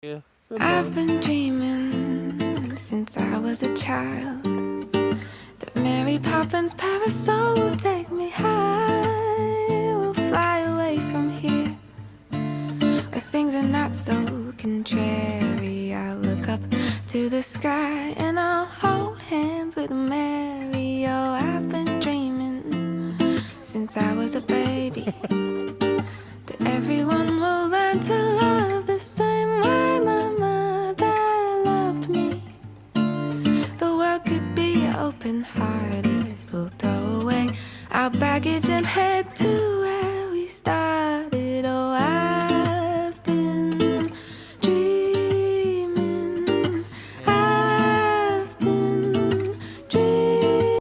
Yeah. I've been dreaming since I was a child that Mary Poppins' parasol will take me high. We'll fly away from here where things are not so contrary. I'll look up to the sky and I'll hold hands with Mary. Oh, I've been dreaming since I was a baby that everyone will learn to love the same way my mother loved me. The world could be open-hearted. We'll throw away our baggage and head to